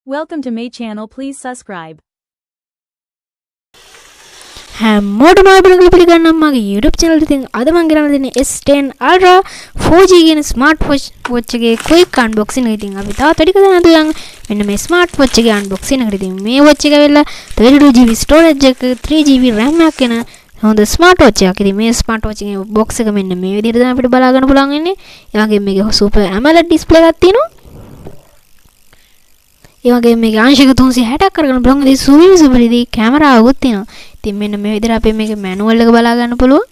Welcome to my channel. Please subscribe. හැමෝටම ආපහු පිළිගන්නම් මගේ YouTube channel එකෙන්. අද මම කරන්න දෙන්නේ S10 Ultra 4G කියන smart watch එකේ quick unboxing එක. ඉතින් අපි තව ටික දෙනා දුරන් මෙන්න මේ smart watch එකේ unboxing එකට. ඉතින් මේ watch එක වෙලා 32GB storage එක 3GB RAM එකක් එන හොඳ smart watch එකක්. ඉතින් මේ smart watch එකේ box එක මෙන්න මේ විදිහට තමයි අපිට බලා ගන්න පුළුවන් වෙන්නේ. ඒ වගේම මේකේ super AMOLED display එකක් තියෙනවා. ඒ වගේම මේක ආංශික 360ක් කරගන්න පුළුවන්. ඉතින් සුවිසුපරිදි කැමරාවකුත් තියෙනවා. ඉතින් මෙන්න මේ විදිහට අපි මේකේ මැනුවල් එක බලා ගන්න පුළුවන්.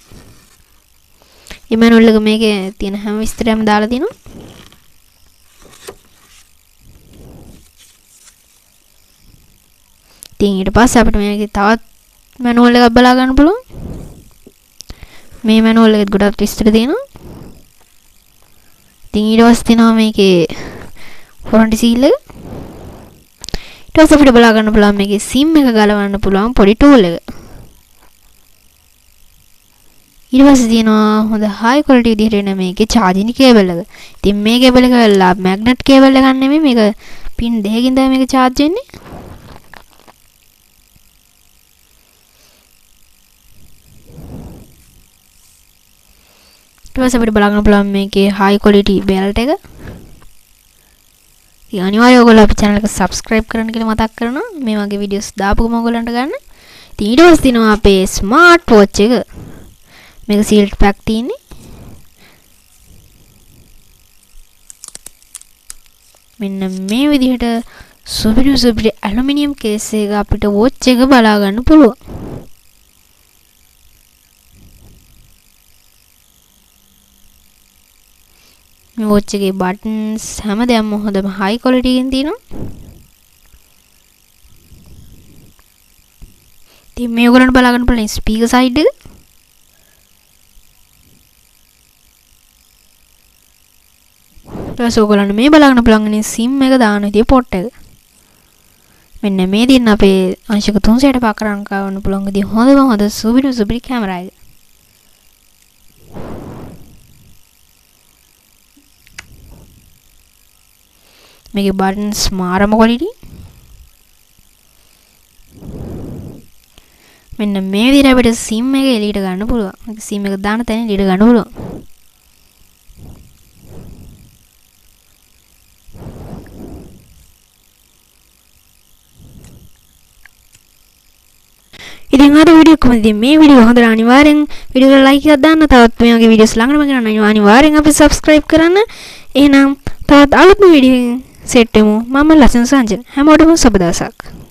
මේ මැනුවල් එක මේකේ තියෙන හැම විස්තරයක්ම දාලා තිනවා. ඉතින් ඊට පස්සේ අපිට මේකේ තවත් මැනුවල් එකක් බලා ගන්න පුළුවන්. මේ මැනුවල් එකෙත් ගොඩක් විස්තර තියෙනවා. ඉතින් ඊට පස්සේ තියෙනවා මේකේ warranty seal එක. ඊට පස්සේ අපිට බලා ගන්න පුළුවන් මේකේ SIM එක ගලවන්න පුළුවන් පොඩි tool එක. ඊට පස්සේ තියෙනවා හොඳ high quality විදිහට එන මේකේ charging cable එක. ඉතින් මේ cable එක වෙලා magnet cable එකක් නෙමෙයි මේක pin දෙකකින් තමයි මේක charge වෙන්නේ. ඊට පස්සේ අපිට බලා ගන්න පුළුවන් මේකේ high quality belt එක. ඉතින් අනිවාර්යයෙන් ඔයගොල්ලෝ අපේ channel එක subscribe කරන්න කියලා මතක් කරනවා. මේ වගේ videos දාපුවම ඔයගොල්ලන්ට ගන්න. ඉතින් ඊට පස්සේ තියෙනවා අපේ smart watch එක. මේක sealed pack තියෙන්නේ. මෙන්න මේ විදිහට සුපිරි ඇලුමිනියම් කේස් එක අපිට watch එක බලා ගන්න පුළුවන්. මේ watch එකේ buttons හැමදේම හොඳම high quality එකෙන් තියෙනවා. ඉතින් මේ ඔයගොල්ලන්ට බලා ගන්න පුළුවන් speaker side එක. ඊට ඔයගොල්ලන්ට මේ බලා ගන්න පුළුවන් SIM එක දාන විදිය port එක. මෙන්න මේ දින්න අපේ අංශක 360 පාකරන් කරන්න පුළුවන් විදිය හොඳ සුපිරි කැමරා එක. මේකේ buttons මාරම quality. මෙන්න මේ විදිහට අපිට SIM එක එළියට ගන්න පුළුවන්. මේක SIM එක දාන තැන එළියට ගන්න පුළුවන්. ඉතින් අද වීඩියෝ කොහොමද මේ වීඩියෝ හොඳට අනිවාර්යෙන් වීඩියෝ එකට ලයික් එකක් දාන්න. තවත් මේ වගේ වීඩියෝස් ළඟටම කරන්න අනිවාර්යෙන් අපි subscribe කරන්න. එහෙනම් තවත් අලුත්ම වීඩියෝ සෙට් වෙමු. මම ලසන් සංජන. හැමෝටම සුබ දවසක්.